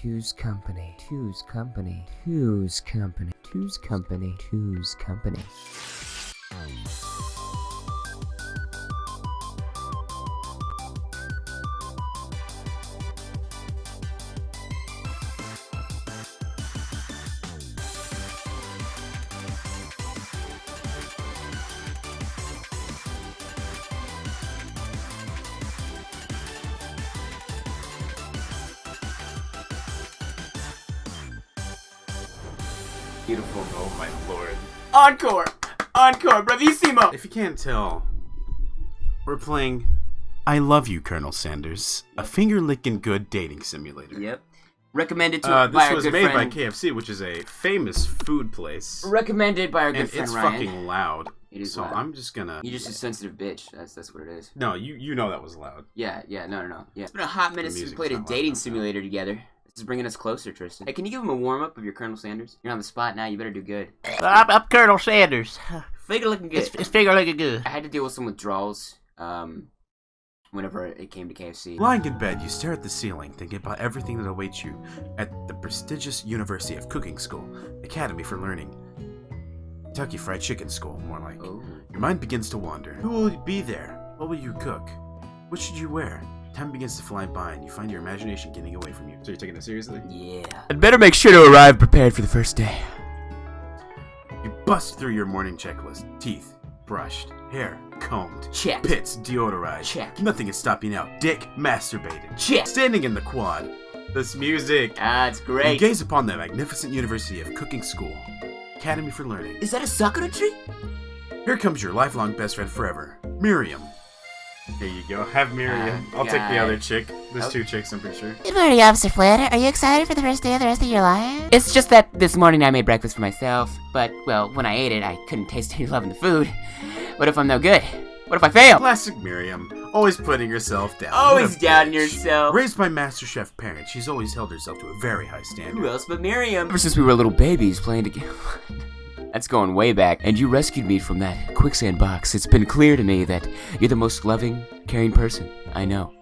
Two's company. Two's company. Two's company. Two's company. Two's company. Beautiful. Oh my lord. Encore! Encore, bravissimo! If you can't tell, we're playing I Love You, Colonel Sanders, a finger-lickin' good dating simulator. Yep. Recommended to This by our was good made friend. by KFC, which is a famous food place. Recommended by our good And friend it's Ryan. fucking loud. It is so loud. I'm just gonna... You're just a sensitive bitch. That's what it is. No, you know that was loud. Yeah, no. Yeah. It's been a hot minute since we played a dating simulator together. This is bringing us closer, Tristan. Hey, can you give him a warm-up of your Colonel Sanders? You're on the spot now, you better do good. I'm Colonel Sanders. Figure looking good. It's figure looking good. I had to deal with some withdrawals, whenever it came to KFC. Lying in bed, you stare at the ceiling, thinking about everything that awaits you at the prestigious University of Cooking School, Academy for Learning. Kentucky Fried Chicken School, more like. Oh. Your mind begins to wander. Who will be there? What will you cook? What should you wear? Time begins to fly by, and you find your imagination getting away from you. So you're taking it seriously? Yeah. I'd better make sure to arrive prepared for the first day. You bust through your morning checklist. Teeth brushed, hair combed, Check. pits deodorized. Check. Nothing is stopping you now. Dick masturbated. Check. Standing in the quad. This music. Ah, it's You great. gaze upon the magnificent University of Cooking School, Academy for Learning. Is that a sakura tree? Here comes your lifelong best friend forever, Miriam. Here you go. Have Miriam. I'll take the God. other chick. There's two chicks, I'm pretty sure. Good morning, Officer Flynn. Are you excited for the first day of the rest of your life? It's just that this morning I made breakfast for myself, but, well, when I ate it, I couldn't taste any love in the food. What if I'm no good? What if I fail? Classic Miriam. Always putting herself down. Always What a doubting bitch. yourself. Raised by Master Chef parents, she's always held herself to a very high standard. Who else but Miriam? Ever since we were little babies playing together. That's going way back. And you rescued me from that quicksand box. It's been clear to me that you're the most loving, caring person I know.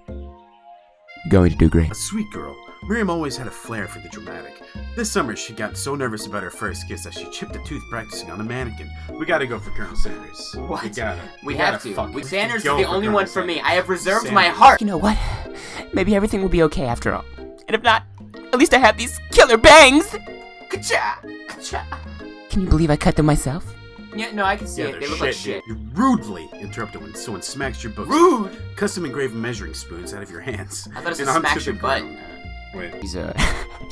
Going to do great. A sweet girl, Miriam always had a flair for the dramatic. This summer, she got so nervous about her first kiss that she chipped a tooth practicing on a mannequin. We gotta go for Colonel Sanders. What? We gotta. We gotta have to. fucking Sanders is go the for only Colonel one for me. Sanders. I have reserved Sanders. my heart. You know what? Maybe everything will be okay after all. And if not, at least I have these killer bangs! Ka-cha! Ka-cha! Can you believe I cut them myself? Yeah, no, I can see Yeah, it. they're They look shit, like shit. dude. You rudely interrupted when someone smacks your books. Rude! Custom engraved measuring spoons out of your hands. I thought it was and a onto smash the your butt. ground. Wait. He's,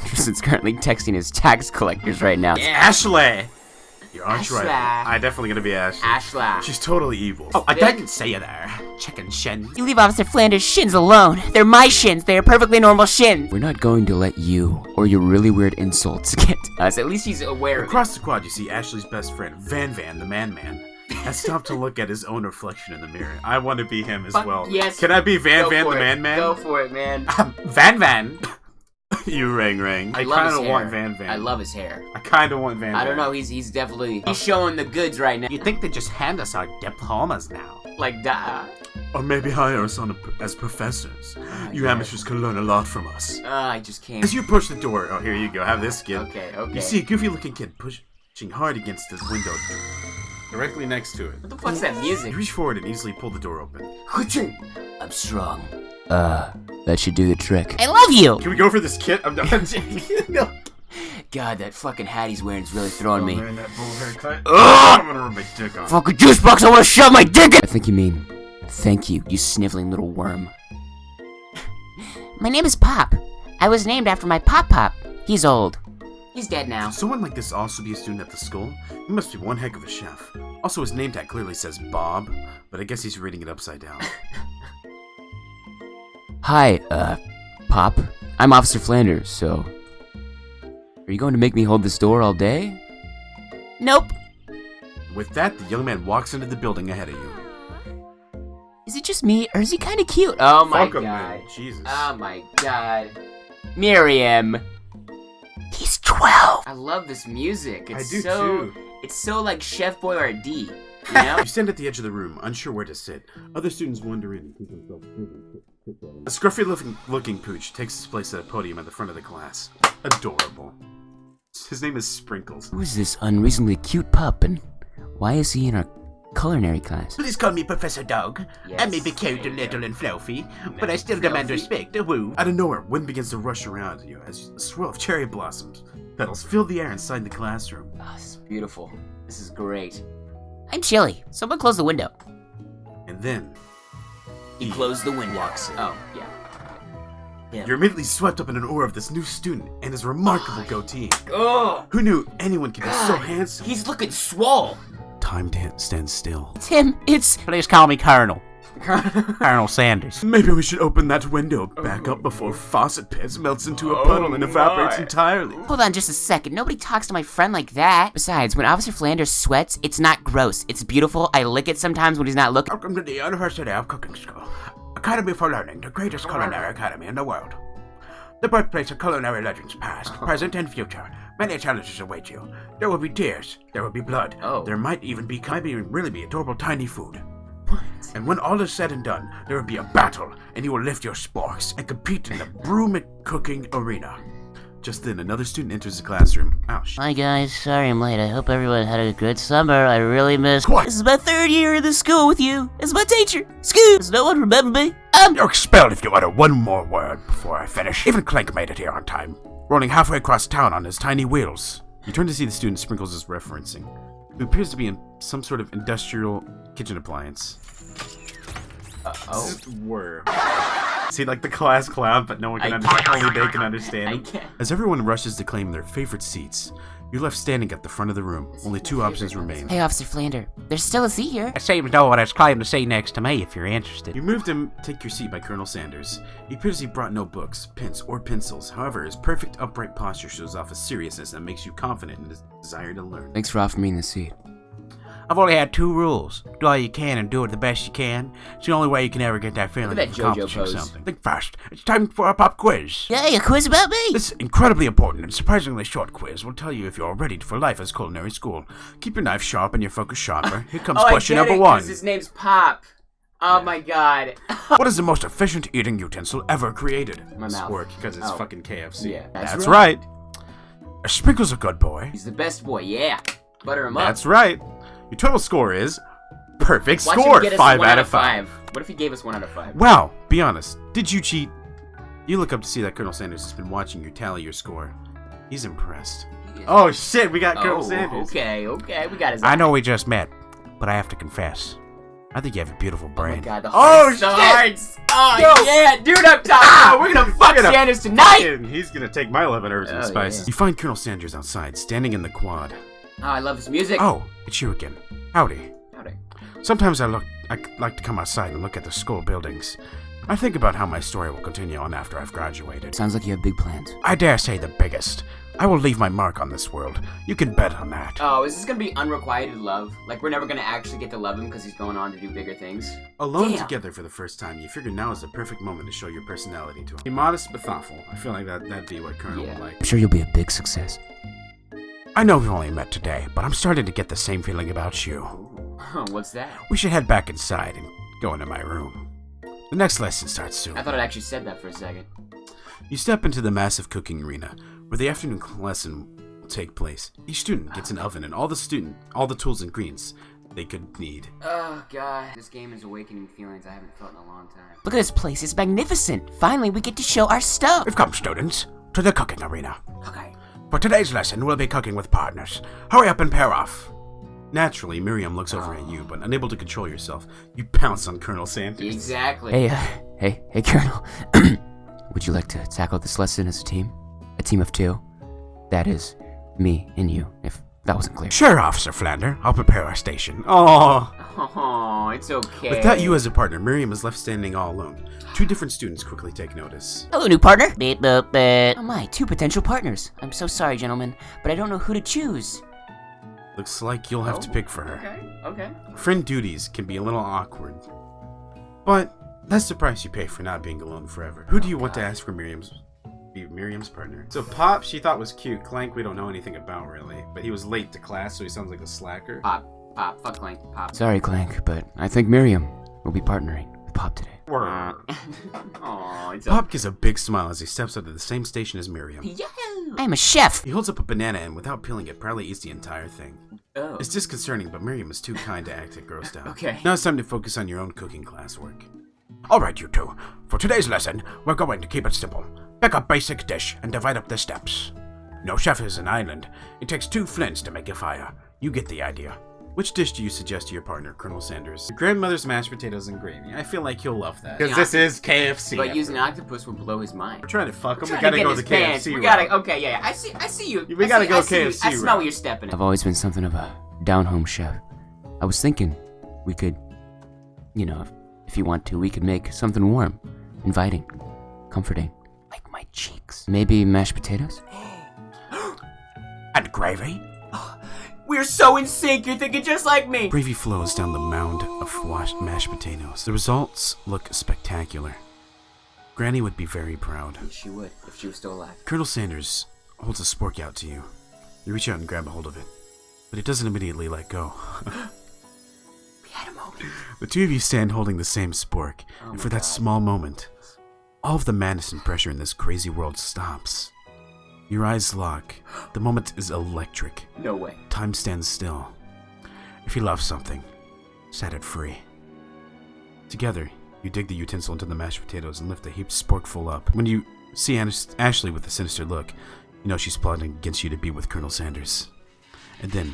Tristan's currently texting his tax collectors right now. Yeah. Ashley! Your arch Ashley. rival. I definitely gonna be Ashley. Ashla. She's totally evil. Oh, I didn't say it there. Chicken shin. You leave Officer Flanders' shins alone. They're my shins. They are perfectly normal shins. We're not going to let you or your really weird insults get us. At least he's aware of it. Across the quad, you see Ashley's best friend, Van the Man-Man, has stopped to look at his own reflection in the mirror. I want to be him as Fuck well. yes. Can I be Van Go the for it. Man-Man? Go for it, man. Van. You ring. I I love kind his of hair. want Van. I love his hair. I kind of want Van. I don't know. He's definitely showing the goods right now. You think they just hand us our diplomas now? Like that. Or maybe hire us on as professors. You amateurs can learn a lot from us. I just can't. As you approach the door, oh, here you go. Have this, kid. Okay. You see a goofy-looking kid pushing hard against the window, directly next to it. What the fuck's that music? You reach forward and easily pull the door open. I'm strong. That should do the trick. I love you. Can we go for this kit? I'm done. No. God, that fucking hat he's wearing is really throwing me. Man, that bull haircut. I'm gonna rub my dick on. Fucking juice box. I want to shove my dick in. I think you mean, thank you, you sniveling little worm. My name is Pop. I was named after my Pop. He's old. He's dead now. Could someone like this also be a student at the school? He must be one heck of a chef. Also, his name tag clearly says Bob, but I guess he's reading it upside down. Hi, Pop. I'm Officer Flanders, so... Are you going to make me hold this door all day? Nope. With that, the young man walks into the building ahead of you. Is it just me, or is he kind of cute? Oh my Fuck him, god. man. Jesus. Oh my god. Miriam. He's 12. I love this music. It's I do so, too. It's so like Chef Boyardee. You know? You stand at the edge of the room, unsure where to sit. Other students wander in and keep themselves busy. A scruffy-looking pooch takes his place at a podium at the front of the class. Adorable. His name is Sprinkles. Who is this unreasonably cute pup, and why is he in our culinary class? Please call me Professor Dog. Yes. I may be cute and little and fluffy, but I still demand respect. Woo. Out of nowhere, wind begins to rush around you as a swirl of cherry blossoms petals fill the air inside the classroom. Oh, this is beautiful. This is great. I'm chilly. Someone close the window. And then, He closed the window. walks in. Oh, yeah. You're immediately swept up in an aura of this new student and his remarkable goatee. Oh, Who knew anyone could be so handsome? he's looking swole. Time stands still. Tim, it's... Please call me Colonel. Colonel Sanders. Maybe we should open that window back up before faucet piss melts into a puddle and evaporates entirely. Hold on just a second. Nobody talks to my friend like that. Besides, when Officer Flanders sweats, it's not gross. It's beautiful. I lick it sometimes when he's not looking. Welcome to the University of Cooking School. Academy for Learning, the greatest culinary academy in the world. The birthplace of culinary legends past, present, and future. Many challenges await you. There will be tears. There will be blood. Oh. There might even really be adorable tiny food. And when all is said and done, there will be a battle, and you will lift your sporks and compete in the brew cooking arena. Just then, another student enters the classroom. Ouch. Hi guys, sorry I'm late. I hope everyone had a good summer. I really miss. Quiet. This is my third year in the school with you. As my teacher. School. Does no one remember me? You're expelled if you utter one more word before I finish. Even Clank made it here on time, rolling halfway across town on his tiny wheels. You turn to see the student Sprinkles is referencing, who appears to be in some sort of industrial kitchen appliance. Oh. Were. See, like the class clown, but no one can understand. Only they can understand I him. can't. As everyone rushes to claim their favorite seats, you're left standing at the front of the room. Only two options remain. Hey, Officer Flander. There's still a seat here. It seems no one has claimed to sit next to me if you're interested. You moved him, take your seat by Colonel Sanders. He appears he brought no books, pens, or pencils. However, his perfect upright posture shows off a seriousness that makes you confident in his desire to learn. Thanks for offering me the seat. I've only had two rules. Do all you can and do it the best you can. It's the only way you can ever get that feeling Look at of that JoJo accomplishing pose. something. Think fast. It's time for a pop quiz. Yay, a quiz about me. This incredibly important and surprisingly short quiz will tell you if you're ready for life as culinary school. Keep your knife sharp and your focus sharper. Here comes question number one. His name's Pop. Oh my god. What is the most efficient eating utensil ever created? My mouth. Spork, because it's Oh. fucking KFC. Yeah, That's right. Sprinkle's a good boy. He's the best boy, yeah. Butter him up. That's right. Your total score is perfect Watch score. him get us 5 1 out of 5. What if he gave us 1 out of 5? Wow, be honest. Did you cheat? You look up to see that Colonel Sanders has been watching you tally your score. He's impressed. Oh shit, we got Colonel Sanders. Okay, we got his. I know we just met, but I have to confess. I think you have a beautiful Oh my brain. god, the Oh, hearts, the shit! hearts. Oh Yo! yeah, dude up top. We're gonna fuck We're gonna Sanders tonight. Fucking- he's gonna take my 11 herbs and Oh, spices. yeah. You find Colonel Sanders outside, standing in the quad. Oh, I love his music. Oh, it's you again. Howdy. Howdy. Sometimes I like to come outside and look at the school buildings. I think about how my story will continue on after I've graduated. Sounds like you have big plans. I dare say the biggest. I will leave my mark on this world. You can bet on that. Oh, is this gonna be unrequited love? Like we're never gonna actually get to love him because he's going on to do bigger things? Alone Damn. together for the first time, you figure now is the perfect moment to show your personality to him. Be modest but thoughtful. I feel like that'd be what Colonel Yeah. would like. I'm sure you'll be a big success. I know we've only met today, but I'm starting to get the same feeling about you. What's that? We should head back inside and go into my room. The next lesson starts soon. I thought it actually said that for a second. You step into the massive cooking arena, where the afternoon lesson will take place. Each student gets an oven and all the tools and ingredients they could need. Oh god, this game is awakening feelings I haven't felt in a long time. Look at this place. It's magnificent. Finally, we get to show our stuff. We've come, students, to the cooking arena. Okay. For today's lesson, we'll be cooking with partners. Hurry up and pair off. Naturally, Miriam looks over at you, but unable to control yourself, you pounce on Colonel Sanders. Exactly. Hey, Colonel. Would you like to tackle this lesson as a team? A team of 2? That is, me and you, if that wasn't clear. Sure, Officer Flander. I'll prepare our station. Aww. Oh, it's okay. Without you as a partner, Miriam is left standing all alone. 2 different students quickly take notice. Hello, new partner. Beep, boop, beep. Oh my, 2 potential partners. I'm so sorry, gentlemen, but I don't know who to choose. Looks like you'll have to pick for her. Okay. Friend duties can be a little awkward, but that's the price you pay for not being alone forever. Who do you want to ask for Miriam's partner? So Pop, she thought was cute. Clank, we don't know anything about really, but he was late to class, so he sounds like a slacker. Pop, fuck Clank, Pop. Sorry, Clank, but I think Miriam will be partnering with Pop today. Aw, it's Pop gives a big smile as he steps up to the same station as Miriam. Yahoo! I am a chef. He holds up a banana and without peeling it, proudly eats the entire thing. Oh. It's disconcerting, but Miriam is too kind to act it grossed out. Okay. Now it's time to focus on your own cooking classwork. Alright, you two. For today's lesson, we're going to keep it simple. Pick a basic dish and divide up the steps. No chef is an island. It takes 2 flints to make a fire. You get the idea. Which dish do you suggest to your partner, Colonel Sanders? Your grandmother's mashed potatoes and gravy. I feel like you'll love that. Because Yeah. this is KFC. But using an octopus will blow his mind. We're trying to fuck him. We Trying gotta to get go his the pants. KFC We gotta. route. Okay, yeah. I see you. We gotta go I see you. KFC I smell route. where you're stepping in. I've always been something of a down-home chef. I was thinking we could, you know, if you want to, we could make something warm, inviting, comforting, like my cheeks. Maybe mashed potatoes? And gravy? We're so in sync. You're thinking just like me. Gravy flows down the mound of washed mashed potatoes. The results look spectacular. Granny would be very proud. She would if she was still alive. Colonel Sanders holds a spork out to you. You reach out and grab a hold of it, but it doesn't immediately let go. We had a moment. The two of you stand holding the same spork, and for that small moment, all of the madness and pressure in this crazy world stops. Your eyes lock. The moment is electric. No way. Time stands still. If you love something, set it free. Together, you dig the utensil into the mashed potatoes and lift the heaped sporkful up. When you see Ashley with a sinister look, you know she's plotting against you to be with Colonel Sanders. And then,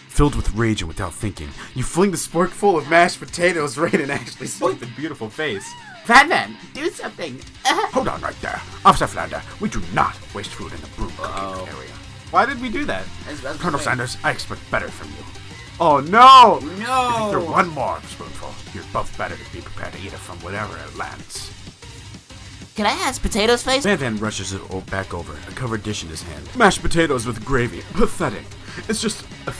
filled with rage and without thinking, you fling the sporkful of mashed potatoes right in Ashley's sleeping beautiful face. Van, do something. Hold on right there. Officer Flander, we do not waste food in the broom cooking area. Why did we do that? Colonel Sanders, I expect better from you. Oh no! If you No. throw one more spoonful, you're both better to be prepared to eat it from wherever it lands. Can I ask potatoes face? Van rushes it back over, a covered dish in his hand. Mashed potatoes with gravy. Pathetic. It's just a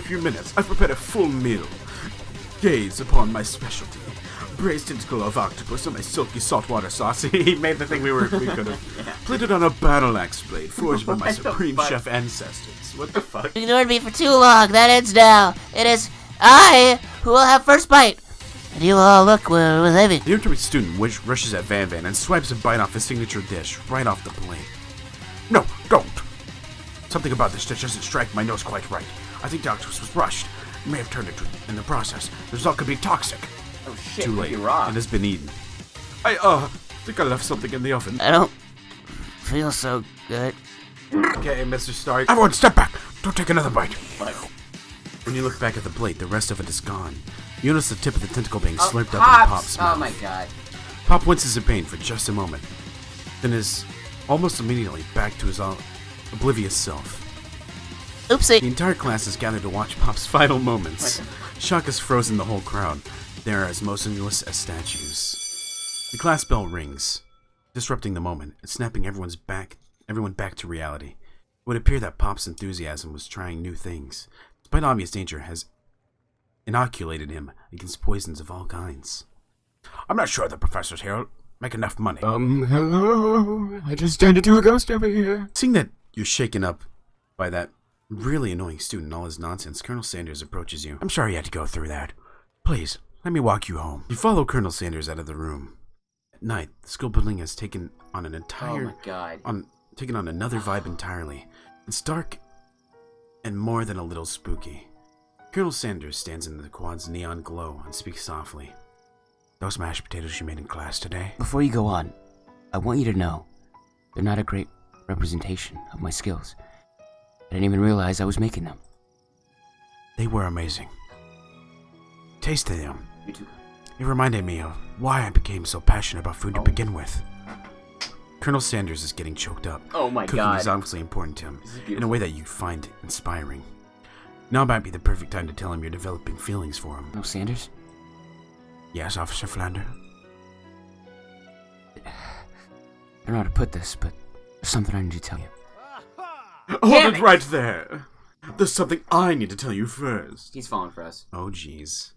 few minutes. I've prepared a full meal. Gaze upon my specialty. Braised tentacle of octopus and my silky saltwater sauce. He made the thing we could have. Plated on a battle axe blade forged by my What the supreme fuck? chef ancestors. What the fuck? You ignored me for too long. That ends now. It is I who will have first bite. And you will all look with envy. The intermediate student rushes at Van and swipes a bite off his signature dish right off the plate. No, don't. Something about this dish doesn't strike my nose quite right. I think the octopus was rushed. You may have turned it in the process. The result could be toxic. Oh shit. Too late. You're wrong. It has been eaten. I think I left something in the oven. I don't feel so good. Okay, Mr. Stark. Everyone, step back. Don't take another bite. When you look back at the plate, the rest of it is gone. You notice the tip of the tentacle being slurped up Pops. in Pop's mouth. Oh my god. Pop winces in pain for just a moment, then is almost immediately back to his oblivious self. The Oopsie. entire class is gathered to watch Pop's final moments. Shock has frozen the whole crowd. They are as motionless as statues. The class bell rings, disrupting the moment and snapping everyone back to reality. It would appear that Pop's enthusiasm was trying new things, despite obvious danger, has inoculated him against poisons of all kinds. I'm not sure the professors here make enough money. Hello? I just turned into a ghost over here. Seeing that you're shaken up by that really annoying student and all his nonsense, Colonel Sanders approaches you. I'm sorry you had to go through that. Please, let me walk you home. You follow Colonel Sanders out of the room. At night, the school building has taken on an entire Oh my god. taken on another vibe entirely. It's dark and more than a little spooky. Colonel Sanders stands in the quad's neon glow and speaks softly. Those mashed potatoes you made in class today? Before you go on, I want you to know they're not a great representation of my skills. I didn't even realize I was making them. They were amazing. Tasting them, You too. it reminded me of why I became so passionate about food to begin with. Colonel Sanders is getting choked up. Oh my Cooking god. is obviously important to him, This is in a beautiful. way that you find inspiring. Now might be the perfect time to tell him you're developing feelings for him. No, Sanders? Yes, Officer Flander? I don't know how to put this, but there's something I need to tell you. Hold it right there! There's something I need to tell you first. He's falling for us. Oh, jeez.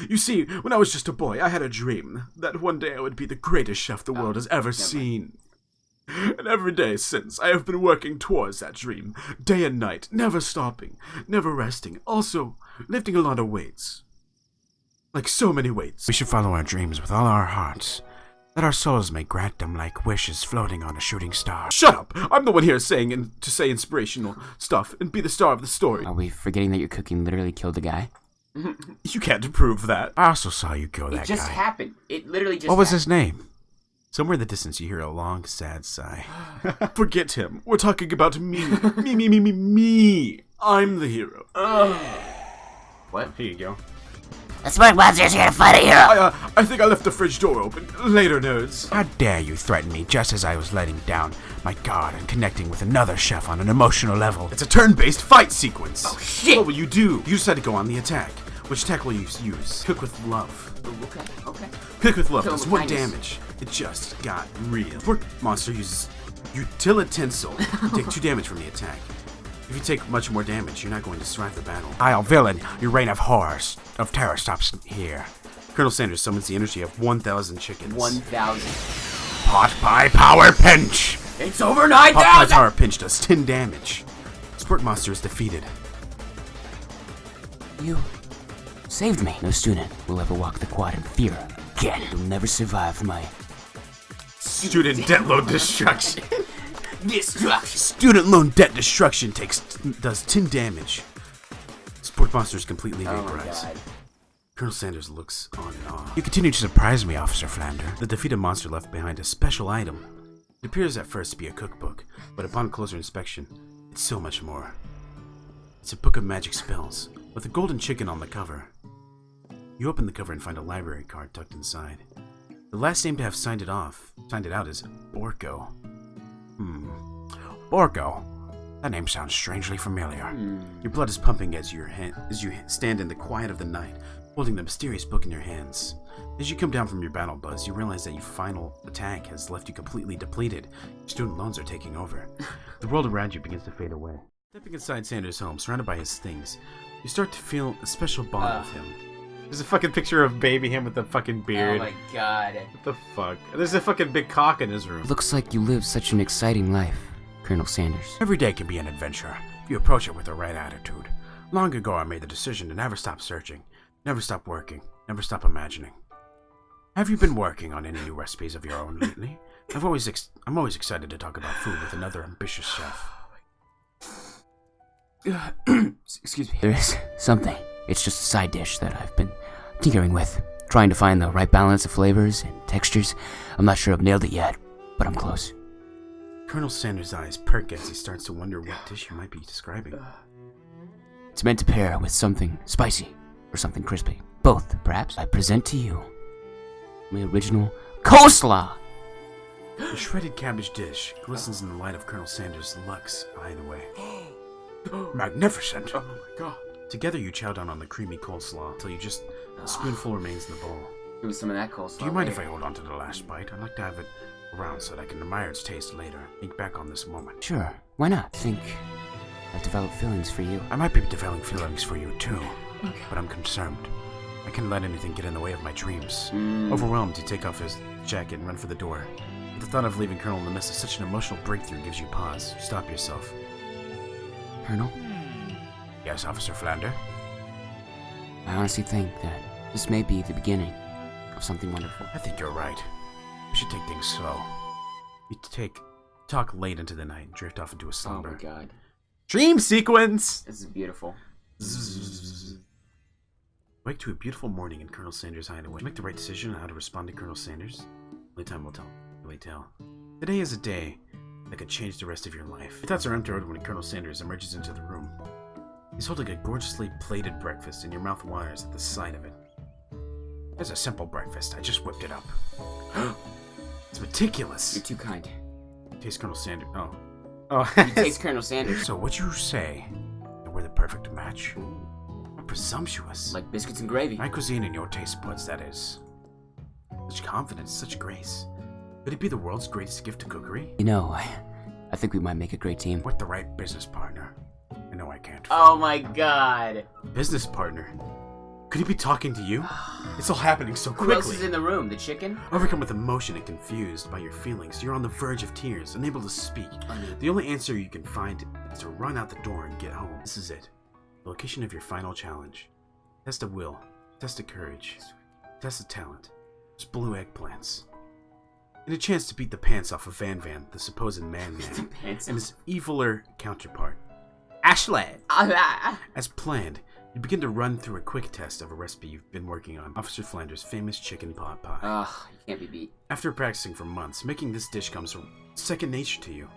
You see, when I was just a boy, I had a dream that one day I would be the greatest chef the world has ever seen. And every day since, I have been working towards that dream, day and night, never stopping, never resting, also lifting a lot of weights. like so many weights. We should follow our dreams with all our hearts, that our souls may grant them like wishes floating on a shooting star. Shut up! I'm the one here to say inspirational stuff and be the star of the story. Are we forgetting that your cooking literally killed a guy? You can't prove that. I also saw you kill that guy. It just happened. It literally just What was happened. his name? Somewhere in the distance you hear a long, sad sigh. Forget him. We're talking about me. Me. I'm the hero. What? Here you go. The sport monster's here to fight a hero. I think I left the fridge door open. Later, nerds. How dare you threaten me just as I was letting down my guard and connecting with another chef on an emotional level? It's a turn-based fight sequence. Oh, shit! What will you do? You decide to go on the attack. Which attack will you use? Cook with love. Okay. Cook with love Kill does with 1 kindness. damage. It just got real. Pork monster uses utilitensile. You take 2 damage from the attack. If you take much more damage, you're not going to survive the battle. I'll villain, your reign of horrors, of terror stops here. Colonel Sanders summons the energy of 1,000 chickens. 1,000. Pot pie power pinch! It's over Pop Pie 9,000! Power Pinch does 10 damage. Sport monster is defeated. You saved me. No student will ever walk the quad in fear again. You'll never survive my... Student debt load destruction. Destruction. Student loan debt destruction does 10 damage. Sport monster is completely Oh my vaporized. god. Colonel Sanders looks on and on. You continue to surprise me, Officer Flander. The defeated monster left behind a special item. It appears at first to be a cookbook, but upon closer inspection, it's so much more. It's a book of magic spells, with a golden chicken on the cover. You open the cover and find a library card tucked inside. The last name to have signed it out is Borko. Borgo. That name sounds strangely familiar. Your blood is pumping as you stand in the quiet of the night, holding the mysterious book in your hands. As you come down from your battle buzz, you realize that your final attack has left you completely depleted. Your student loans are taking over. The world around you begins to fade away. Stepping inside Sanders' home, surrounded by his things, you start to feel a special bond with him. There's a fucking picture of baby him with the fucking beard. Oh my god. What the fuck? There's a fucking big cock in his room. Looks like you live such an exciting life, Colonel Sanders. Every day can be an adventure, if you approach it with the right attitude. Long ago I made the decision to never stop searching, never stop working, never stop imagining. Have you been working on any new recipes of your own lately? I'm always excited to talk about food with another ambitious chef. Excuse me. There is something. It's just a side dish that I've been tinkering with, trying to find the right balance of flavors and textures. I'm not sure I've nailed it yet, but I'm close. Colonel Sanders' eyes perk as he starts to wonder what dish you might be describing. It's meant to pair with something spicy or something crispy. Both, perhaps. I present to you my original coleslaw. The shredded cabbage dish glistens in the light of Colonel Sanders' Lux eye the way. Magnificent! Oh my god. Together you chow down on the creamy coleslaw until just a spoonful remains in the bowl. Give me some of that coleslaw. Do you mind if I hold on to the last bite? I'd like to have it around so that I can admire its taste later. Think back on this moment. Sure, why not? I think I've developed feelings for you. I might be developing feelings for you too, but I'm concerned. I can't let anything get in the way of my dreams. Overwhelmed, you take off his jacket and run for the door. The thought of leaving Colonel in the midst of such an emotional breakthrough gives you pause. You stop yourself. Colonel, Yes, Officer Flander? I honestly think that this may be the beginning of something wonderful. I think you're right. We should take things slow. You talk late into the night and drift off into a Oh slumber. my god. Dream sequence! This is beautiful. Wake to a beautiful morning in Colonel Sanders' hideaway. You make the right decision on how to respond to Colonel Sanders? Only time will tell. Really tell. Today is a day that could change the rest of your life. Your thoughts are untoward when Colonel Sanders emerges into the room. He's holding a gorgeously plated breakfast, and your mouth waters at the sight of it. It's a simple breakfast. I just whipped it up. It's meticulous. You're too kind. Taste Colonel Sanders. Oh. You taste Colonel Sanders. So would you say that we're the perfect match? How presumptuous. Like biscuits and gravy. My cuisine and your taste buds, that is. Such confidence, such grace. Could it be the world's greatest gift to cookery? You know, I think we might make a great team. With the right business partner. I know I can't. Oh my god. Business partner. Could he be talking to you? It's all happening so Who else quickly. is in the room? The chicken? Overcome with emotion and confused by your feelings, you're on the verge of tears, unable to speak. The only answer you can find is to run out the door and get home. This is it. The location of your final challenge. Test of will. test of courage, test of talent, there's blue eggplants, and a chance to beat the pants off of Van Van, the supposed man-man, and his eviler counterpart, Ashley. As planned, you begin to run through a quick test of a recipe you've been working on, Officer Flanders' famous chicken pot pie. Ugh, you can't be beat. After practicing for months, making this dish comes second nature to you.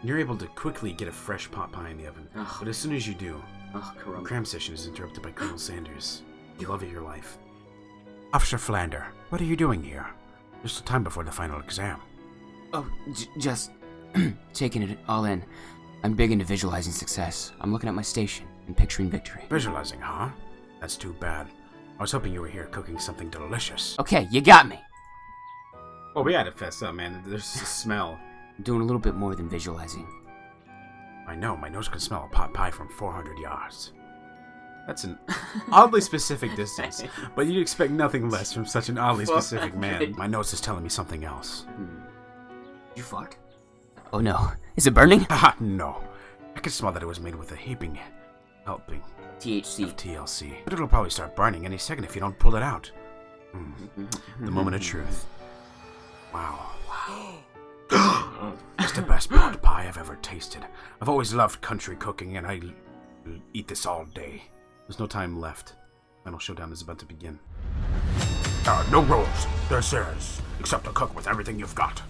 And you're able to quickly get a fresh pot pie in the oven. Ugh. But as soon as you do, Caramba. cram session is interrupted by Colonel Sanders. The love of your life. Officer Flander, what are you doing here? Just the time before the final exam. Oh, just taking it all in. I'm big into visualizing success. I'm looking at my station and picturing victory. Visualizing, huh? That's too bad. I was hoping you were here cooking something delicious. Okay, you got me. Well, we had to fess up, man. There's a smell. I'm doing a little bit more than visualizing. I know, my nose can smell a pot pie from 400 yards. That's an oddly specific distance, but you'd expect nothing less from such an oddly specific man. My nose is telling me something else. You fart? Oh no. Is it burning? Haha, no. I could smell that it was made with a heaping helping THC. of TLC. But it'll probably start burning any second if you don't pull it out. The moment of truth. Wow. It's the best pot pie I've ever tasted. I've always loved country cooking, and I'll eat this all day. There's no time left. Final showdown is about to begin. No rules. This is. Except to cook with everything you've got.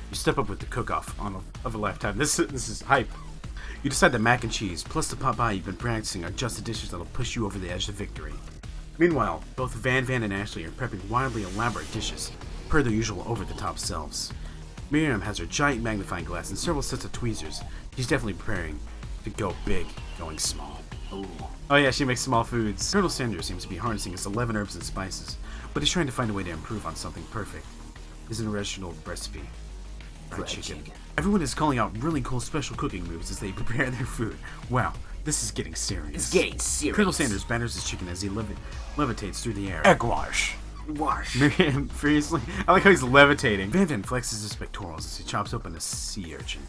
You step up with the cook-off of a lifetime. This is hype. You decide that mac and cheese, plus the pot pie you've been practicing, are just the dishes that'll push you over the edge to victory. Meanwhile, both Van Van and Ashley are prepping wildly elaborate dishes, per their usual over-the-top selves. Miriam has her giant magnifying glass and several sets of tweezers. She's definitely preparing to go big, going small. Ooh. Oh yeah, she makes small foods. Colonel Sanders seems to be harnessing his 11 herbs and spices, but he's trying to find a way to improve on something perfect. His original recipe. Fried chicken. Everyone is calling out really cool special cooking moves as they prepare their food. Wow, this is getting serious. It's getting serious. Colonel Sanders batters his chicken as he levitates through the air. Egg wash. Wash. Miriam furiously. I like how he's levitating. Van Van flexes his pectorals as he chops open a sea urchin.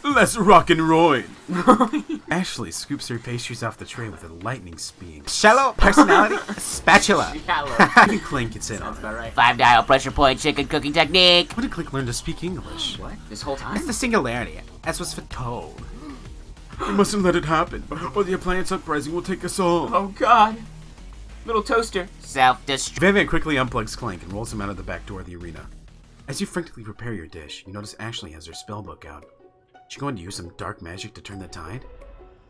Let's rock and roll. Ashley scoops her pastries off the tray with a lightning speed. Shallow personality. Spatula. Even Clank gets in on Sounds it. about right. 5-dial pressure point chicken cooking technique. When did Clank learn to speak English? What? This whole time? It's the singularity, as was foretold. We mustn't let it happen, or the appliance uprising will take us all. Oh god. Little toaster. Self-destruct. Van Van quickly unplugs Clank and rolls him out of the back door of the arena. As you frantically prepare your dish, you notice Ashley has her spellbook out. Is she going to use some dark magic to turn the tide?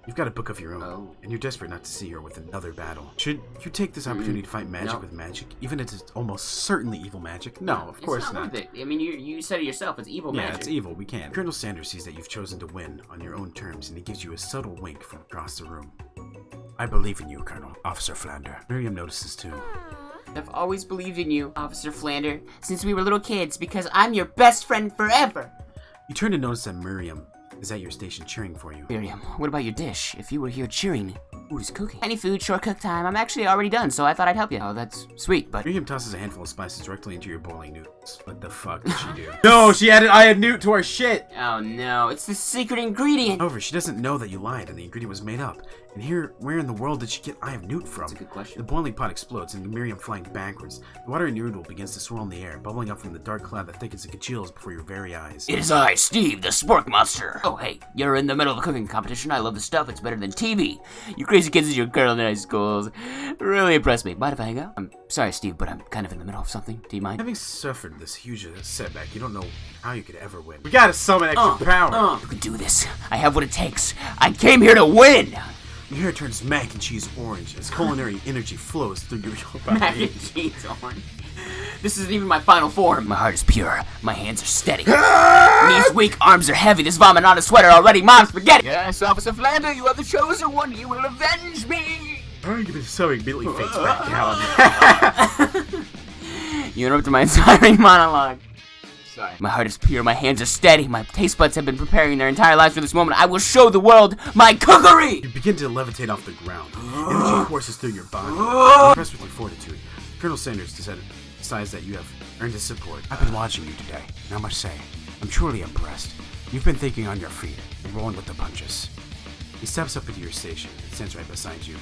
You've got a book of your own, and you're desperate not to see her with another battle. Should you take this opportunity to fight magic with magic, even if it's almost certainly evil magic? No, of course it's not. Worth it. I mean, you said it yourself. It's evil magic. Yeah, it's evil. We can't. Colonel Sanders sees that you've chosen to win on your own terms, and he gives you a subtle wink from across the room. I believe in you, Colonel. Officer Flander. Miriam notices too. I've always believed in you, Officer Flander, since we were little kids, because I'm your best friend forever. You turn to notice that Miriam is at your station cheering for you. Miriam, what about your dish? If you were here cheering, who's cooking? Any food, short cook time. I'm actually already done, so I thought I'd help you. Oh, that's sweet, but Miriam tosses a handful of spices directly into your boiling noodles. What the fuck did she do? No, she added I had newt to our shit! Oh no. It's the secret ingredient. However, she doesn't know that you lied and the ingredient was made up. And here, where in the world did she get I have newt from? That's a good question. The boiling pot explodes and Miriam flying backwards. The watery noodle begins to swirl in the air, bubbling up from the dark cloud that thickens and congeals before your very eyes. It is I, Steve, the spork monster. Oh, hey, you're in the middle of a cooking competition. I love the stuff. It's better than TV. You crazy kids at your culinary schools really impress me. Mind if I hang out? I'm sorry, Steve, but I'm kind of in the middle of something. Do you mind? Having suffered this huge setback, you don't know how you could ever win. We gotta summon extra power! You can do this. I have what it takes. I came here to win. Your hair turns mac and cheese orange as culinary energy flows through your Mac body. and cheese orange. This isn't even my final form. My heart is pure. My hands are steady. Knees weak, arms are heavy. This vomit on a sweater already. Mom, spaghetti. Yes, Officer Flander, you are the chosen one. You will avenge me. Argument so immediately fades back out. You interrupted my inspiring monologue. Sorry. My heart is pure, my hands are steady, my taste buds have been preparing their entire lives for this moment. I will show the world my cookery! You begin to levitate off the ground. Energy courses through your body. Impressed with your fortitude, Colonel Sanders decides that you have earned his support. I've been watching you today, and I must say, I'm truly impressed. You've been thinking on your feet and rolling with the punches. He steps up into your station and stands right beside you.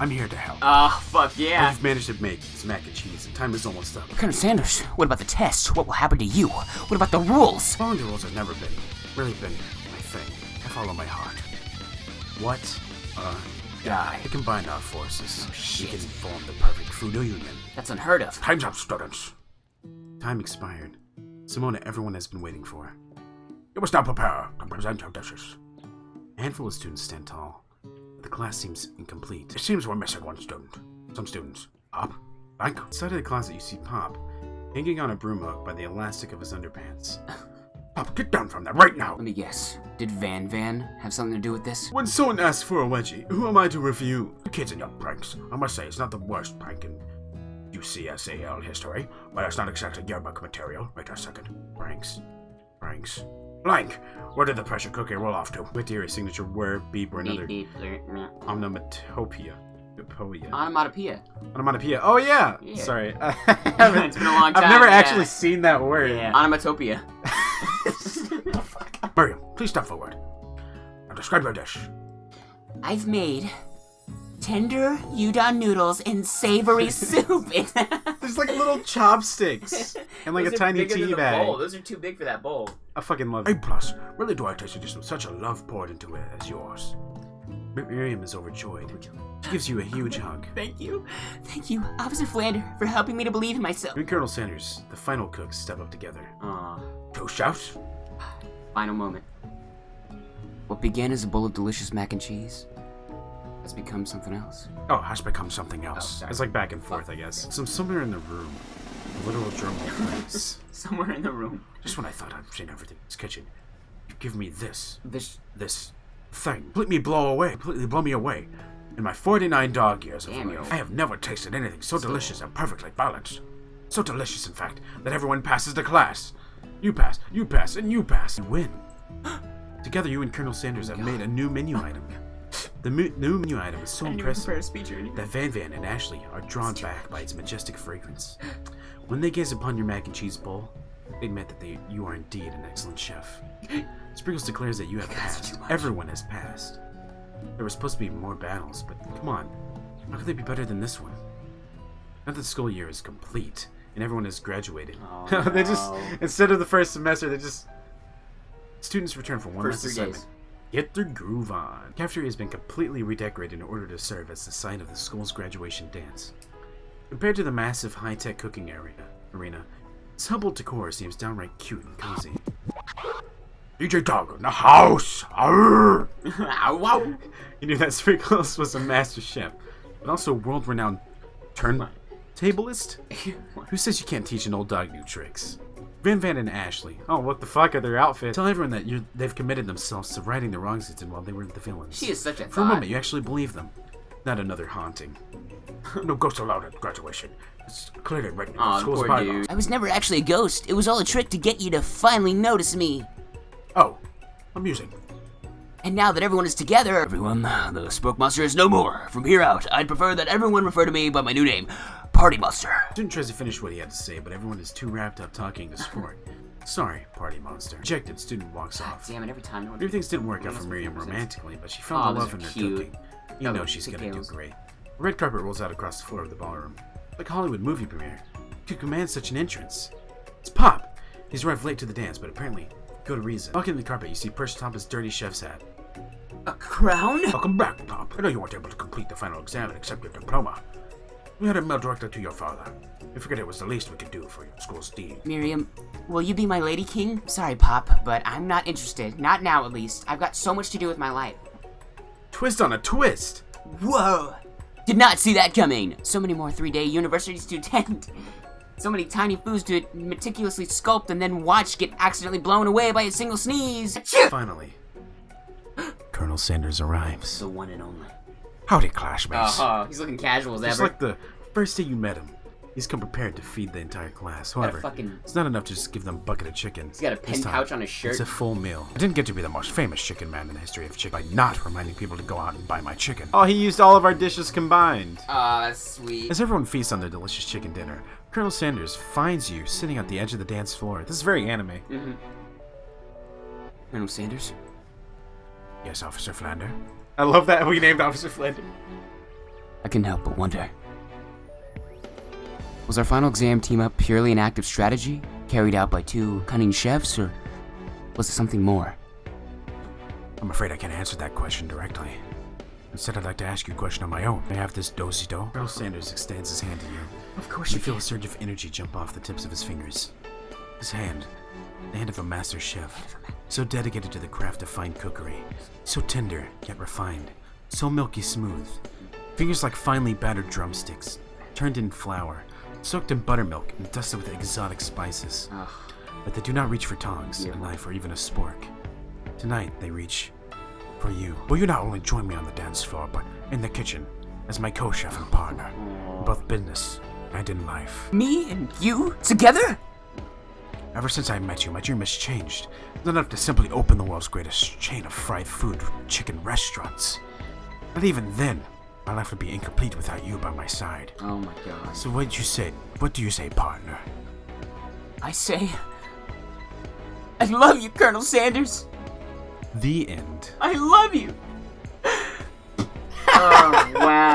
I'm here to help. Oh, fuck yeah. I've managed to make some mac and cheese, and time is almost up. Colonel Sanders, what about the test? What will happen to you? What about the rules? Following the rules have never really been my thing. I follow my heart. What a guy. We combine our forces. We can form the perfect food union. That's unheard of. Time's up, students. Time expired. Simona, everyone has been waiting for. You must now prepare to present your dishes. A handful of students stand tall, but the class seems incomplete. It seems we're missing one student. Some students. Up. Blank. Inside of the closet, you see Pop, hanging on a broom hook by the elastic of his underpants. Pop, get down from that right now. Let me guess. Did Van have something to do with this? When someone asks for a wedgie, who am I to refuse? The kids and your pranks. I must say, it's not the worst prank in UCSAL history, but it's not exactly yearbook material. Wait a second. Pranks. Blank. Where did the pressure cooker roll off to? Wait to hear a signature word, beep, or another Beep, beep, onomatopoeia. Onomatopoeia. Onomatopoeia. Oh, yeah. Yeah. Sorry. It's been a long time. I've never yeah. actually seen that word. Yeah. Onomatopoeia. Miriam, please step forward. Now describe your dish. I've made tender udon noodles in savory soup. There's like little chopsticks and like Those a are tiny bigger than tea the bag. bowl. Those are too big for that bowl. I fucking love A it. plus. Really do I taste a dish with such a love poured into it as yours. Miriam is overjoyed. She gives you a huge hug. Thank you. Thank you, Officer Flander, for helping me to believe in myself. You and Colonel Sanders, the final cooks, step up together. Aw. Two chefs. Final moment. What began as a bowl of delicious mac and cheese has become something else. Oh, has become something else. sorry. It's like back and forth, I guess. Somewhere in the room, a literal drum roll plays. Somewhere in the room. Just when I thought I'd seen everything in this kitchen, you give me this This. thing. Completely blow me away. In my 49 dog years of Damn, life, I have never tasted anything so delicious and perfectly balanced. So delicious, in fact, that everyone passes the class. You pass, and you pass. You win. Together, you and Colonel Sanders have made a new menu item. The new menu item is so impressive a speech or anything. that Van and Ashley are drawn back by its majestic fragrance. When they gaze upon your mac and cheese bowl, they admit that you are indeed an excellent chef. Sprinkles declares that you have passed. Everyone has passed. There were supposed to be more battles, but come on. How could they be better than this one? Now that the school year is complete and everyone has graduated. Oh, They just, no. instead of the first semester, they just... Students return for one First last 3 days. assignment. Get their groove on. Cafeteria has been completely redecorated in order to serve as the site of the school's graduation dance. Compared to the massive high-tech cooking arena, this humble decor seems downright cute and cozy. DJ Dog in the house. Arr! Ow, wow. You knew that Sprinkles was a master chef, but also a world-renowned turntablist? Who says you can't teach an old dog new tricks? Van and Ashley. Oh, what the fuck are their outfits? Tell everyone that they've committed themselves to righting the wrongs they did while they were the villains. She is such a For a thought. moment, you actually believe them. Not another haunting. No ghosts allowed at graduation. It's clearly written in the Aw, school's poor bylaws. dude. I was never actually a ghost. It was all a trick to get you to finally notice me. Oh, amusing. And now that everyone is together, everyone, the Spook Monster is no more. From here out, I'd prefer that everyone refer to me by my new name, Party Monster. Student tries to finish what he had to say, but everyone is too wrapped up talking to sport. Sorry, Party Monster. Rejected, student walks off. Damn it, every time. Maybe things didn't work out for Miriam romantically, but she found Aw, the those love are in her cute. cooking. You Oh, know she's gonna do pigtails. great. A red carpet rolls out across the floor of the ballroom. Like a Hollywood movie premiere. Who could command such an entrance? It's Pop! He's arrived late to the dance, but apparently good reason. Walking the carpet, you see perched atop his dirty chef's hat. A crown? Welcome back, Pop. I know you weren't able to complete the final exam and accept your diploma. We had a mail directed to your father. We figured it was the least we could do for your school's dean. Miriam, will you be my lady king? Sorry, Pop, but I'm not interested. Not now, at least. I've got so much to do with my life. Twist on a twist! Whoa! Did not see that coming. So many more 3-day universities to attend. So many tiny foods to meticulously sculpt and then watch get accidentally blown away by a single sneeze. Finally, Colonel Sanders arrives. The one and only. Howdy, classmates. He's looking casual as Just ever. like the first day you met him, he's come prepared to feed the entire class. However, fucking- it's not enough to just give them a bucket of chicken. He's got a This pen time, pouch on his shirt. It's a full meal. I didn't get to be the most famous chicken man in the history of chicken by not reminding people to go out and buy my chicken. Oh, he used all of our dishes combined. Aw, that's sweet. As everyone feasts on their delicious chicken dinner, Colonel Sanders finds you sitting at the edge of the dance floor. This is very anime. Colonel Sanders? Yes, Officer Flander. I love that we named Officer Flander. I couldn't help but wonder. Was our final exam team-up purely an act of strategy, carried out by two cunning chefs, or was it something more? I'm afraid I can't answer that question directly. Instead, I'd like to ask you a question on my own. May I have this do-si-do? Colonel Sanders extends his hand to you. Of course You feel a surge of energy jump off the tips of his fingers. His hand, the hand of a master chef, so dedicated to the craft of fine cookery, so tender yet refined, so milky smooth. Fingers like finely battered drumsticks, turned in flour, soaked in buttermilk and dusted with exotic spices. But they do not reach for tongs, a knife, or even a spork. Tonight, they reach for you. Will you not only join me on the dance floor, but in the kitchen as my co-chef and partner, in both business and in life? Me and you together? Ever since I met you, my dream has changed. Not enough to simply open the world's greatest chain of fried food chicken restaurants. But even then, my life would be incomplete without you by my side. Oh my god. So what did you say? What do you say, partner? I say, I love you, Colonel Sanders. The end. I love you. Oh, wow.